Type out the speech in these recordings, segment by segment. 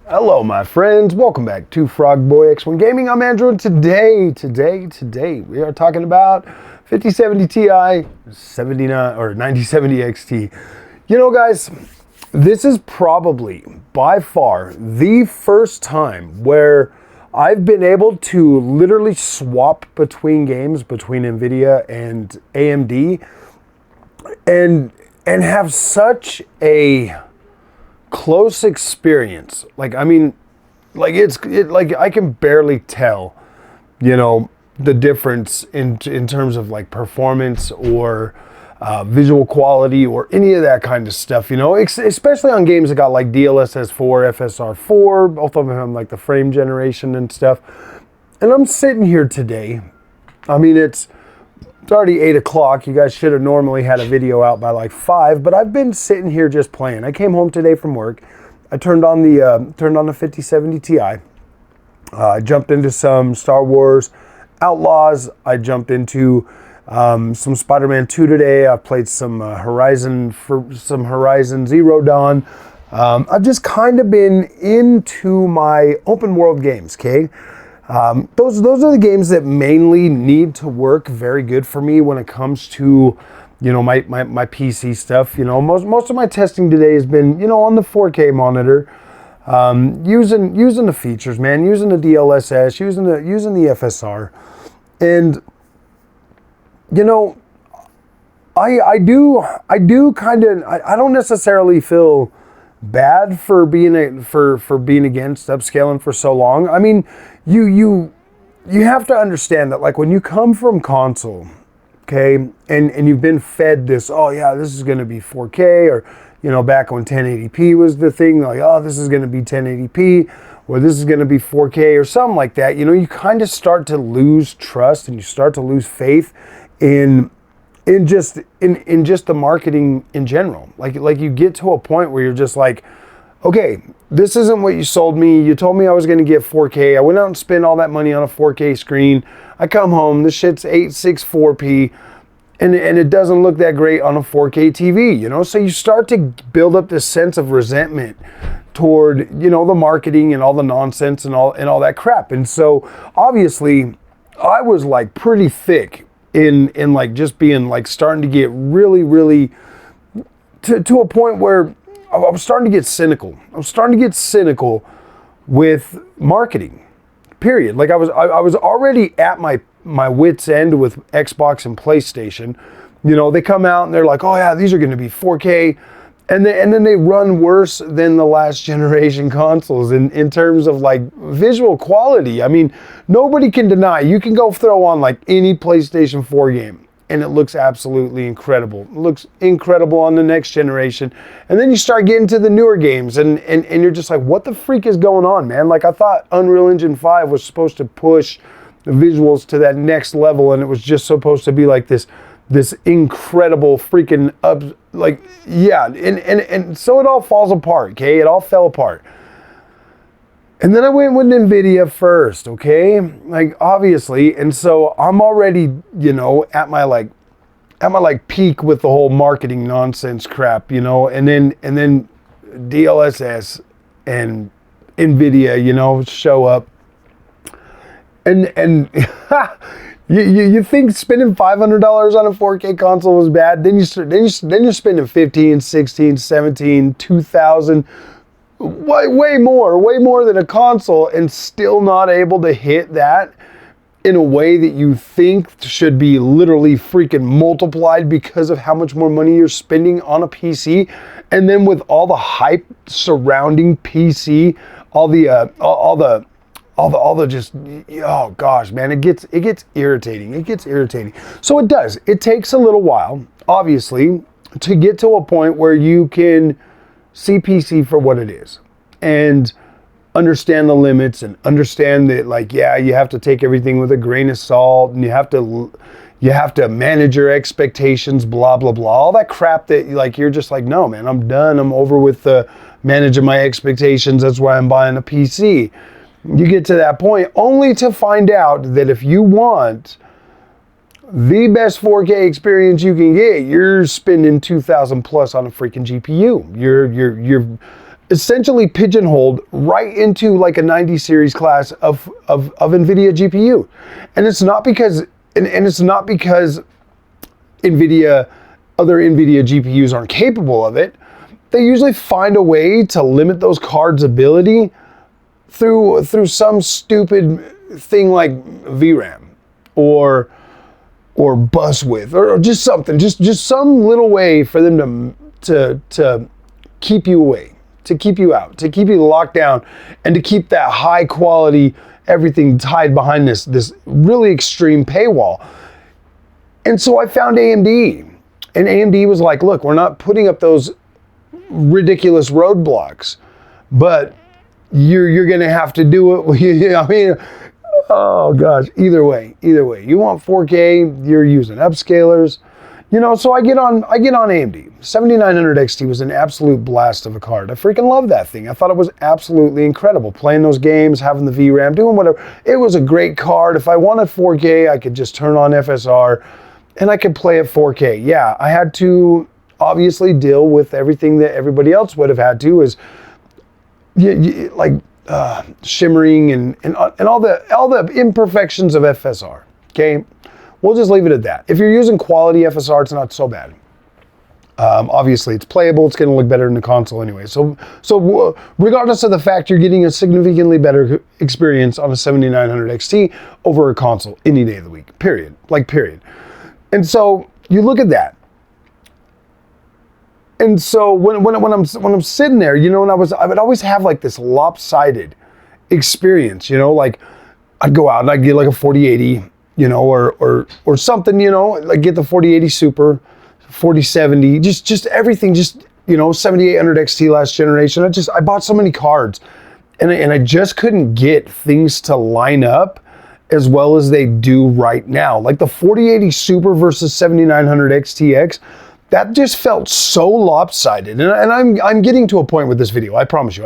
Hello my friends, welcome back to Frog Boy X1 Gaming. I'm Andrew, and today we are talking about 5070 Ti 79 or 9070 XT. You know guys, this is probably by far the first time where I've been able to literally swap between games between Nvidia and AMD and have such a close experience. Like, I mean, like like I can barely tell, you know, the difference in terms of like performance or visual quality or any of that kind of stuff, you know, especially on games that got like DLSS4, FSR4, both of them have like the frame generation and stuff. And I'm sitting here today, I mean, it's already 8 o'clock. You guys should have normally had a video out by like 5, but I've been sitting here just playing. I came home today from work. I turned on the 5070 Ti. I jumped into some Star Wars Outlaws. I jumped into some Spider-Man 2 today. I played some Horizon Zero Dawn. I've just kind of been into my open world games, okay? Those are the games that mainly need to work very good for me when it comes to, you know, my PC stuff. You know, most of my testing today has been, you know, on the 4K monitor, using the features, man, using the DLSS, using the FSR, and you know, I don't necessarily feel bad for being against upscaling for so long. I mean, you have to understand that, like, when you come from console, okay, and you've been fed this, oh yeah, this is going to be 4K, or, you know, back when 1080p was the thing, like, oh, this is going to be 1080p, or this is going to be 4K, or something like that. You know, you kind of start to lose trust and you start to lose faith in just the marketing in general. Like you get to a point where you're just like, okay, this isn't what you sold me. You told me I was going to get 4K. I went out and spent all that money on a 4K screen. I come home, this shit's 864p, and it doesn't look that great on a 4K TV, you know? So you start to build up this sense of resentment toward, you know, the marketing and all the nonsense and all that crap. And so obviously I was like pretty thick in like just being like starting to get really to a point where I was starting to get cynical. I was starting to get cynical with marketing, period. Like I was already at my wit's end with Xbox and PlayStation. You know, they come out and they're like, oh yeah, these are going to be 4K. And then they run worse than the last generation consoles in terms of like visual quality. I mean, nobody can deny. You can go throw on like any PlayStation 4 game and it looks absolutely incredible. It looks incredible on the next generation. And then you start getting to the newer games and you're just like, what the freak is going on, man? Like, I thought Unreal Engine 5 was supposed to push the visuals to that next level, and it was just supposed to be like this incredible freaking up, like, yeah, and so it all falls apart, okay? It all fell apart. And then I went with Nvidia first, okay? Like, obviously, and so I'm already, you know, at my peak with the whole marketing nonsense crap, you know, and then DLSS and Nvidia, you know, show up. And you think spending $500 on a 4K console was bad? Then you're spending 15, 16, 17, 2,000, way more than a console, and still not able to hit that in a way that you think should be literally freaking multiplied because of how much more money you're spending on a PC. And then with all the hype surrounding PC, all the just, oh gosh, man, it gets irritating. It gets irritating. So it does. It takes a little while, obviously, to get to a point where you can see PC for what it is and understand the limits and understand that, like, yeah, you have to take everything with a grain of salt, and you have to manage your expectations, blah blah blah, all that crap that, like, you're just like, no, man, I'm done. I'm over with the managing my expectations. That's why I'm buying a PC. You get to that point only to find out that if you want the best 4K experience you can get, you're spending $2,000 plus on a freaking GPU. You're essentially pigeonholed right into like a 90 series class of Nvidia GPU. And it's not because it's not because other Nvidia GPUs aren't capable of it. They usually find a way to limit those cards' ability through some stupid thing like VRAM or bus width or just something, just some little way for them to keep you away, to keep you out, to keep you locked down, and to keep that high quality everything tied behind this really extreme paywall. And so I found AMD, and AMD was like, look, we're not putting up those ridiculous roadblocks, but you're gonna have to do it. I mean, oh gosh, either way, you want 4K, you're using upscalers, you know. So I get on AMD. 7900 XT was an absolute blast of a card. I freaking love that thing. I thought it was absolutely incredible. Playing those games, having the VRAM, doing whatever. It was a great card. If I wanted 4K, I could just turn on FSR and I could play at 4K. Yeah, I had to obviously deal with everything that everybody else would have had to, is like shimmering and all the imperfections of FSR. Okay, we'll just leave it at that. If you're using quality FSR, it's not so bad. Obviously, it's playable. It's going to look better in the console anyway. So regardless of the fact, you're getting a significantly better experience on a 7900 XT over a console any day of the week. Period. Like period. And so you look at that. And so when I'm sitting there, you know, and I would always have like this lopsided experience, you know, like I'd go out and I'd get like a 4080, you know, or something, you know, like get the 4080 Super, 4070, just everything, just, you know, 7800 XT last generation. I bought so many cards, and I just couldn't get things to line up as well as they do right now. Like the 4080 Super versus 7900 XTX. That just felt so lopsided, and I'm getting to a point with this video. I promise you.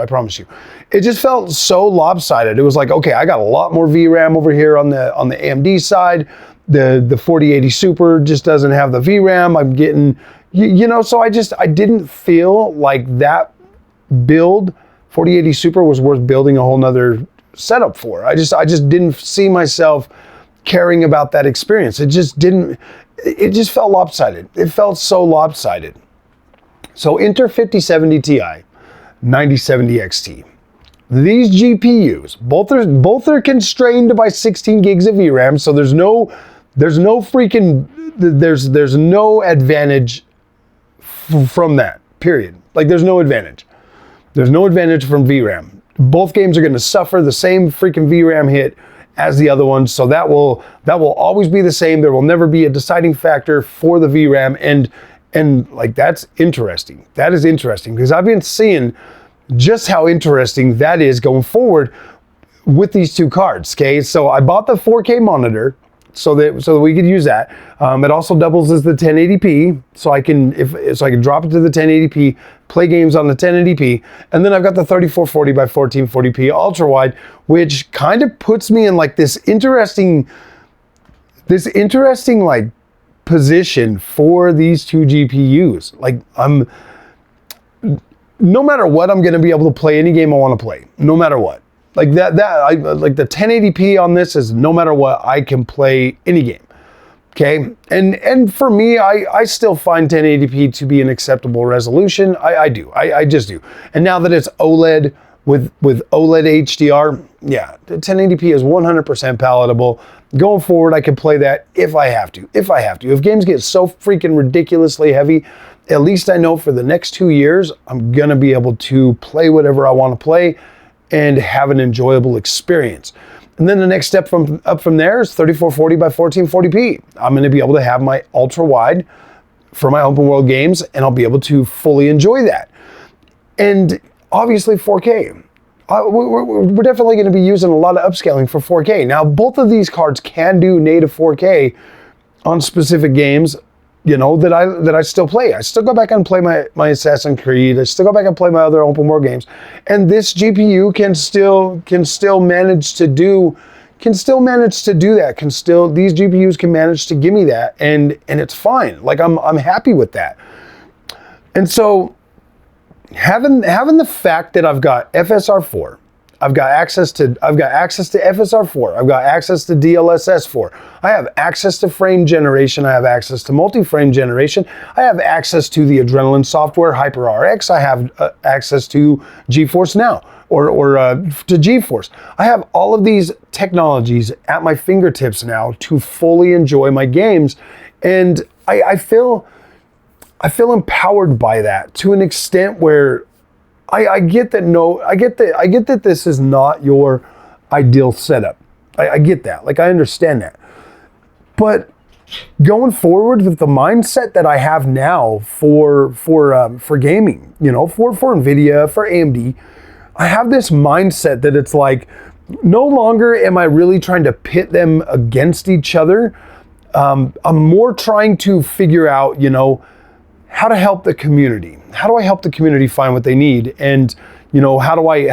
It just felt so lopsided. It was like, okay, I got a lot more VRAM over here on the AMD side. The 4080 Super just doesn't have the VRAM. I'm getting, you know, so I didn't feel like that build 4080 Super was worth building a whole nother setup for. I just didn't see myself caring about that experience. It just felt lopsided. It felt so lopsided. So enter 5070 Ti, 9070 XT. These GPUs, both are constrained by 16 gigs of VRAM, so there's no advantage from that, period. Like there's no advantage. There's no advantage from VRAM. Both games are going to suffer the same freaking VRAM hit as the other ones, so that will always be the same. There will never be a deciding factor for the VRAM, and like that's interesting. That is interesting because I've been seeing just how interesting that is going forward with these two cards. Okay, so I bought the 4K monitor so that we could use that. It also doubles as the 1080p, so I can drop it to the 1080p, play games on the 1080p, and then I've got the 3440 by 1440p ultra wide, which kind of puts me in like this interesting like position for these two GPUs. Like no matter what, I'm going to be able to play any game I want to play, no matter what. Like I like the 1080p on this is no matter what, I can play any game. Okay, and for me, I still find 1080p to be an acceptable resolution. I do. I just do. And now that it's OLED with OLED HDR, yeah, the 1080p is 100% palatable. Going forward, I can play that if I have to. If games get so freaking ridiculously heavy, at least I know for the next 2 years, I'm gonna be able to play whatever I want to play and have an enjoyable experience. And then the next step up from there is 3440 by 1440p. I'm going to be able to have my ultra wide for my open world games, and I'll be able to fully enjoy that. And obviously 4K. We're definitely going to be using a lot of upscaling for 4K. Now, both of these cards can do native 4K on specific games, you know, that I still play. I still go back and play my Assassin's Creed. I still go back and play my other open world games. And this GPU can still manage to do that. These GPUs can manage to give me that, and it's fine. Like I'm happy with that. And so having the fact that I've got FSR4, I've got access to FSR4, I've got access to DLSS4, I have access to frame generation, I have access to multi-frame generation, I have access to the Adrenaline software, HyperRX, I have access to GeForce Now, or to GeForce. I have all of these technologies at my fingertips now to fully enjoy my games, and I feel empowered by that to an extent where I get that this is not your ideal setup. I get that. Like, I understand that. But going forward with the mindset that I have now for gaming, you know, for Nvidia, for AMD, I have this mindset that it's like, no longer am I really trying to pit them against each other. I'm more trying to figure out, you know, how to help the community. How do I help the community find what they need? And, you know, how do I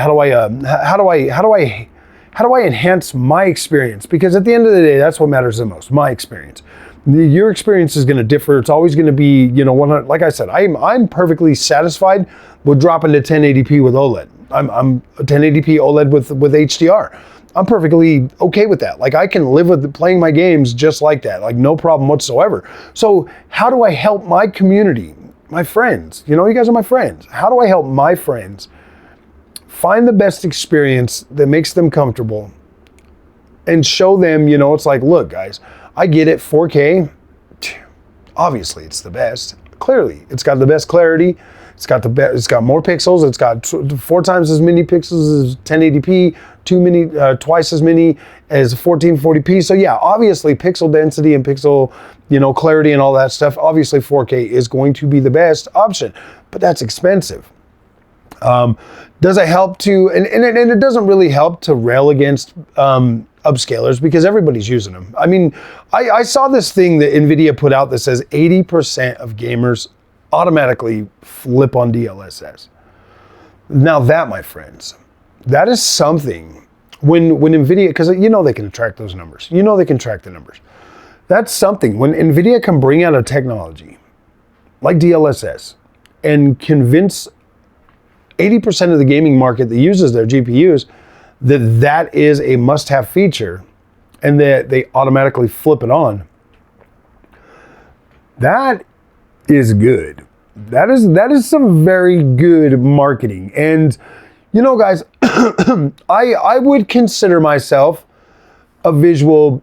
enhance my experience? Because at the end of the day, that's what matters the most, my experience. Your experience is going to differ. It's always going to be, you know, like I said, I'm perfectly satisfied with dropping to 1080p with OLED. I'm a 1080p OLED with HDR. I'm perfectly okay with that. Like, I can live with playing my games just like that, like no problem whatsoever. So how do I help my community, my friends? You know, you guys are my friends. How do I help my friends find the best experience that makes them comfortable and show them, you know, it's like, look guys, I get it, 4K, obviously it's the best. Clearly, it's got the best clarity. It's got more pixels. It's got 4 times as many pixels as 1080p, twice as many as 1440p. So yeah, obviously pixel density and pixel, you know, clarity and all that stuff. Obviously 4K is going to be the best option, but that's expensive. Does it help to, and it doesn't really help to rail against upscalers because everybody's using them. I mean, I saw this thing that Nvidia put out that says 80% of gamers automatically flip on DLSS. Now that, my friends, that is something when Nvidia, because you know they can track those numbers. You know they can track the numbers. That's something. When Nvidia can bring out a technology like DLSS and convince 80% of the gaming market that uses their GPUs that is a must-have feature and that they automatically flip it on, that is good. That is some very good marketing. And you know, guys, I would consider myself a visual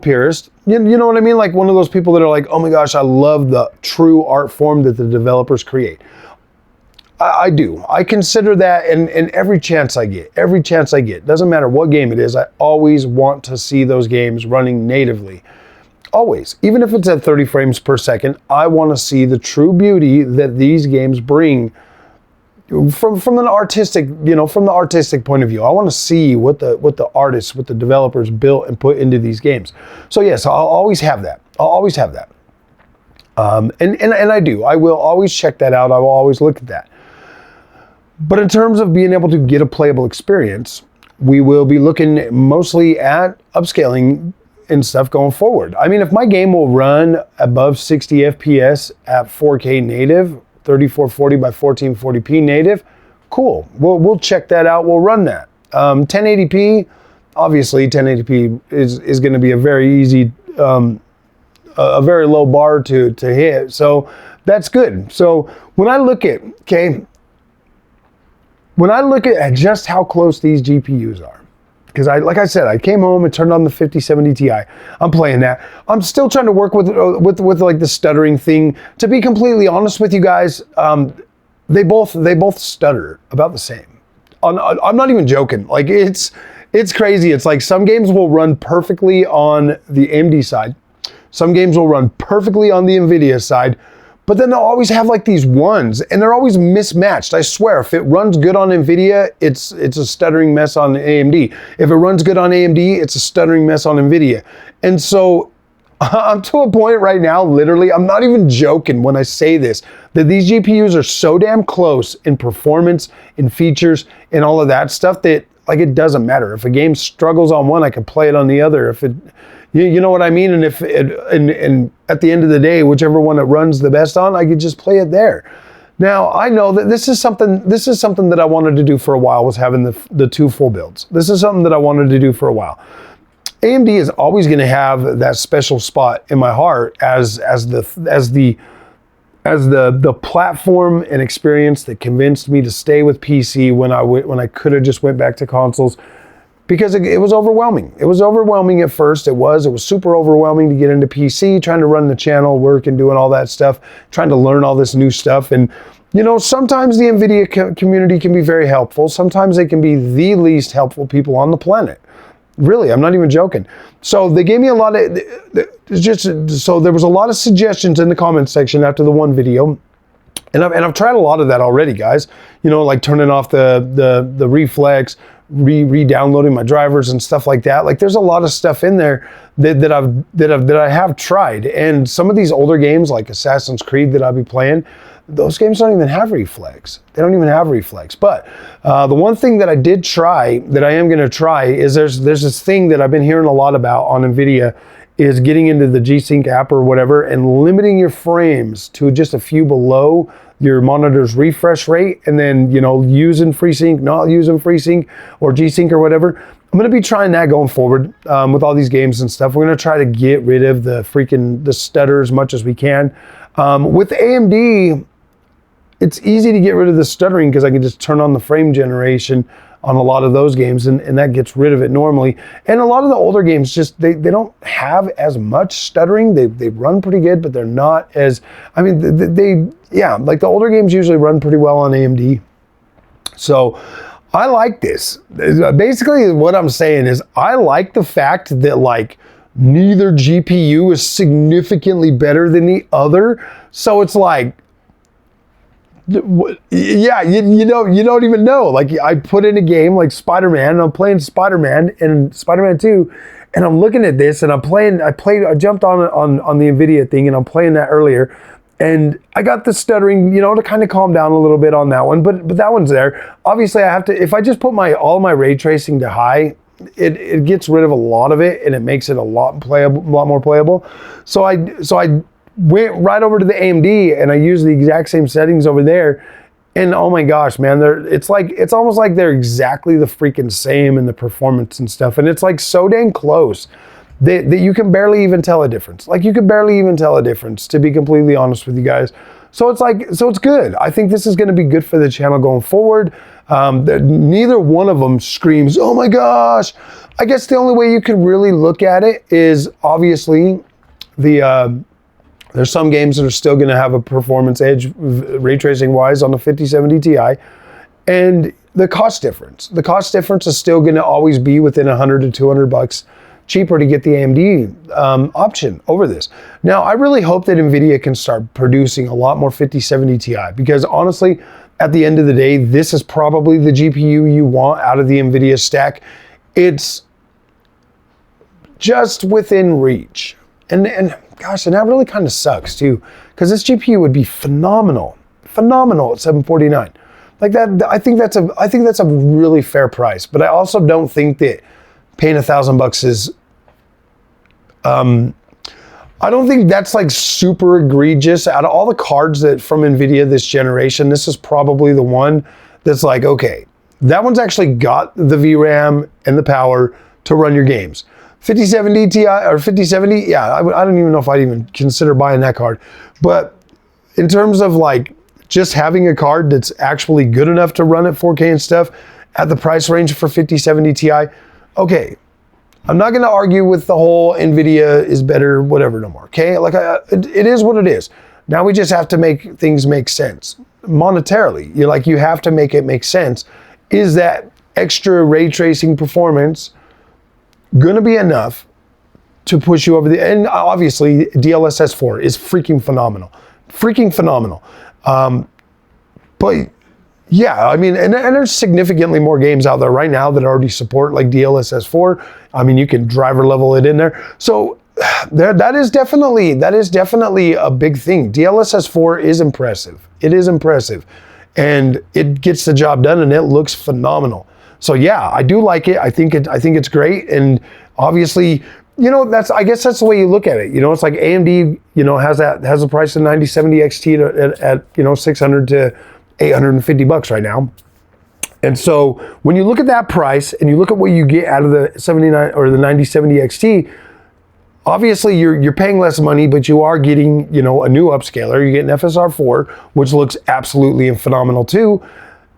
purist. You know what I mean? Like one of those people that are like, oh my gosh, I love the true art form that the developers create. I do. I consider that, and every chance I get, doesn't matter what game it is, I always want to see those games running natively. Always. Even if it's at 30 frames per second, I want to see the true beauty that these games bring from an artistic, you know, from the artistic point of view. I want to see what the artists, what the developers built and put into these games. So yes, I'll always have that. And I do. I will always check that out. I will always look at that. But in terms of being able to get a playable experience, we will be looking mostly at upscaling and stuff going forward. I mean, if my game will run above 60 FPS at 4K native, 3440 by 1440p native, cool. We'll check that out. We'll run that. 1080p, obviously 1080p is going to be a very easy, a very low bar to hit. So that's good. So when I look at, just how close these GPUs are, because like I said, I came home and turned on the 5070 Ti. I'm playing that. I'm still trying to work with like the stuttering thing. To be completely honest with you guys, they both stutter about the same. I'm not even joking. Like it's crazy. It's like some games will run perfectly on the AMD side. Some games will run perfectly on the Nvidia side. But then they'll always have like these ones, and they're always mismatched. I swear, if it runs good on Nvidia, it's a stuttering mess on AMD. If it runs good on AMD, it's a stuttering mess on Nvidia. And so I'm to a point right now, literally, I'm not even joking when I say this, that these GPUs are so damn close in performance, in features, and all of that stuff that like it doesn't matter. If a game struggles on one, I can play it on the other. If it, you know what I mean? And if it, and at the end of the day, whichever one it runs the best on, I could just play it there. Now, I know that this is something that I wanted to do for a while, was having the two full builds. This is something that I wanted to do for a while. AMD is always going to have that special spot in my heart as the platform and experience that convinced me to stay with PC when I could have just went back to consoles, because it was overwhelming. It was overwhelming at first. It was super overwhelming to get into PC, trying to run the channel, work and doing all that stuff, trying to learn all this new stuff. And you know, sometimes the Nvidia community can be very helpful. Sometimes they can be the least helpful people on the planet. Really, I'm not even joking. So they gave me a lot of, so there was a lot of suggestions in the comments section after the one video. And I've tried a lot of that already, guys. You know, like turning off the reflex, re-downloading my drivers and stuff like that. Like there's a lot of stuff in there that I have tried. And some of these older games like Assassin's Creed that I'll be playing, those games don't even have reflex. They don't even have reflex. But the one thing that I did try, that I am going to try, is there's this thing that I've been hearing a lot about on Nvidia, is getting into the G-Sync app or whatever and limiting your frames to just a few below your monitor's refresh rate, and then, you know, using FreeSync, not using FreeSync or G-Sync or whatever. I'm going to be trying that going forward with all these games and stuff. We're going to try to get rid of the stutter as much as we can. With AMD, it's easy to get rid of the stuttering because I can just turn on the frame generation on a lot of those games, and that gets rid of it normally. And a lot of the older games, just they don't have as much stuttering. They run pretty good, but they're not as, I mean, yeah, like the older games usually run pretty well on AMD. So I like this. Basically what I'm saying is I like the fact that like neither GPU is significantly better than the other. So it's like, yeah, you don't even know. Like I put in a game like Spider-Man, and I'm playing Spider-Man and Spider-Man 2, and I'm looking at this, and I jumped on the Nvidia thing, and I'm playing that earlier, and I got the stuttering, you know, to kind of calm down a little bit on that one, but that one's there. Obviously, I have to, if I just put all my ray tracing to high, it gets rid of a lot of it, and it makes it a lot more playable. So I went right over to the AMD and I used the exact same settings over there, and oh my gosh, man, it's almost like they're exactly the freaking same in the performance and stuff, and it's like so dang close that you can barely even tell a difference. Like you could barely even tell a difference, to be completely honest with you guys. So it's good. I think this is going to be good for the channel going forward. Neither one of them screams, oh my gosh. I guess the only way you could really look at it is obviously there's some games that are still going to have a performance edge ray tracing wise on the 5070 Ti, and the cost difference. The cost difference is still going to always be within $100 to $200 cheaper to get the AMD option over this. Now, I really hope that Nvidia can start producing a lot more 5070 Ti, because honestly, at the end of the day, this is probably the GPU you want out of the Nvidia stack. It's just within reach. And gosh, and that really kind of sucks too, because this GPU would be phenomenal at $749. Like that, I think that's a really fair price. But I also don't think that paying $1,000 is, I don't think that's like super egregious. Out of all the cards that from Nvidia this generation, this is probably the one that's like, okay, that one's actually got the VRAM and the power to run your games. 5070 Ti or 5070, yeah, I don't even know if I'd even consider buying that card. But in terms of like just having a card that's actually good enough to run at 4K and stuff at the price range for 5070 Ti, okay, I'm not going to argue with the whole Nvidia is better, whatever no more. Okay, like it is what it is. Now we just have to make things make sense monetarily. You have to make it make sense. Is that extra ray tracing performance going to be enough to push you over the, and obviously DLSS4 is freaking phenomenal. But yeah, I mean, and there's significantly more games out there right now that already support like DLSS4. I mean, you can driver level it in there. So that is definitely a big thing. DLSS4 is impressive. It is impressive, and it gets the job done, and it looks phenomenal. So yeah, I do like it. I think it's great, and obviously you know, I guess that's the way you look at it. You know, it's like AMD, you know, has a price of 9070 XT at you know, 600 to 850 bucks right now. And so when you look at that price and you look at what you get out of the 79 or the 9070 XT, obviously you're paying less money, but you are getting, you know, a new upscaler. You're getting FSR4, which looks absolutely phenomenal too.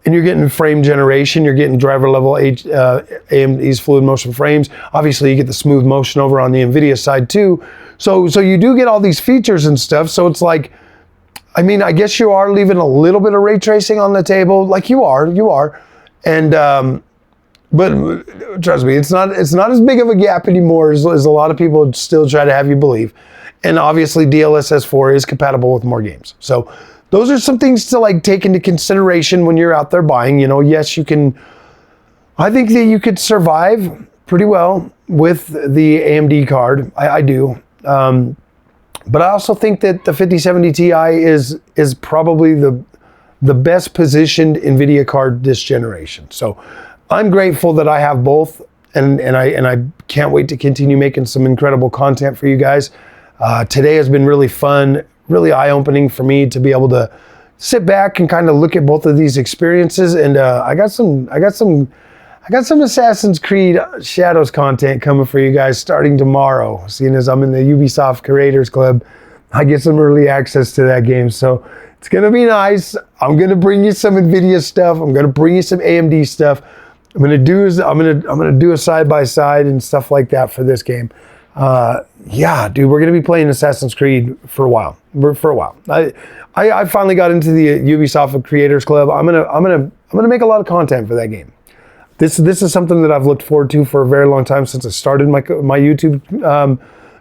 And you're getting frame generation, you're getting driver level AMD's fluid motion frames. Obviously you get the smooth motion over on the Nvidia side too. So you do get all these features and stuff. So it's like, I mean, I guess you are leaving a little bit of ray tracing on the table. Like you are. And, but trust me, it's not as big of a gap anymore as a lot of people still try to have you believe. And obviously DLSS4 is compatible with more games. So those are some things to like take into consideration when you're out there buying. You know, yes, you can, I think that you could survive pretty well with the AMD card. I do. But I also think that the 5070 Ti is probably the best positioned Nvidia card this generation. So I'm grateful that I have both, and I can't wait to continue making some incredible content for you guys. Today has been really fun, really eye-opening for me to be able to sit back and kind of look at both of these experiences. And I got some Assassin's Creed Shadows content coming for you guys starting tomorrow. Seeing as I'm in the Ubisoft Creators Club, I get some early access to that game. So it's gonna be nice. I'm gonna bring you some Nvidia stuff. I'm gonna bring you some AMD stuff. I'm gonna do a side-by-side and stuff like that for this game. Yeah, dude, we're gonna be playing Assassin's Creed for a while. I finally got into the Ubisoft Creators Club. I'm gonna make a lot of content for that game. This is something that I've looked forward to for a very long time since I started my YouTube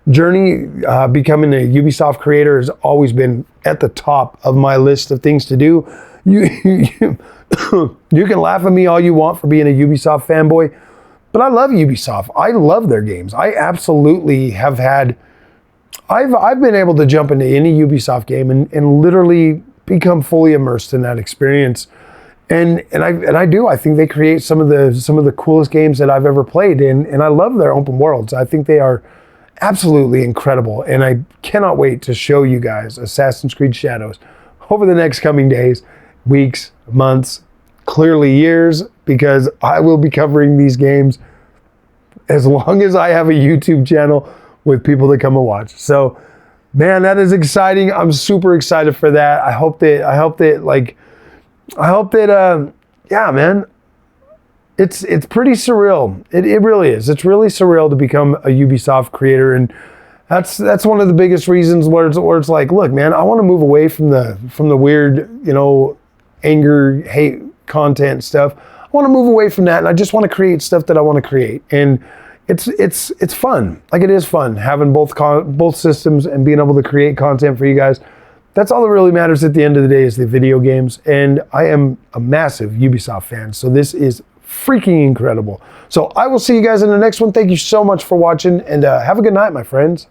journey. Becoming a Ubisoft creator has always been at the top of my list of things to do. You can laugh at me all you want for being a Ubisoft fanboy, but I love Ubisoft. I love their games. I absolutely have had. I've been able to jump into any Ubisoft game and literally become fully immersed in that experience. And I do. I think they create some of the coolest games that I've ever played, and I love their open worlds. I think they are absolutely incredible, and I cannot wait to show you guys Assassin's Creed Shadows over the next coming days, weeks, months, clearly years, because I will be covering these games as long as I have a YouTube channel with people that come and watch. So, man, that is exciting. I'm super excited for that. I hope that yeah, man, it's pretty surreal. It really is. It's really surreal to become a Ubisoft creator, and that's one of the biggest reasons where it's like, look, man, I want to move away from the weird, you know, anger, hate content stuff. I want to move away from that, and I just want to create stuff that I want to create, and it's fun. Like, it is fun having both systems and being able to create content for you guys. That's all that really matters at the end of the day, is the video games. And I am a massive Ubisoft fan, so this is freaking incredible. So I will see you guys in the next one. Thank you so much for watching, and have a good night, my friends.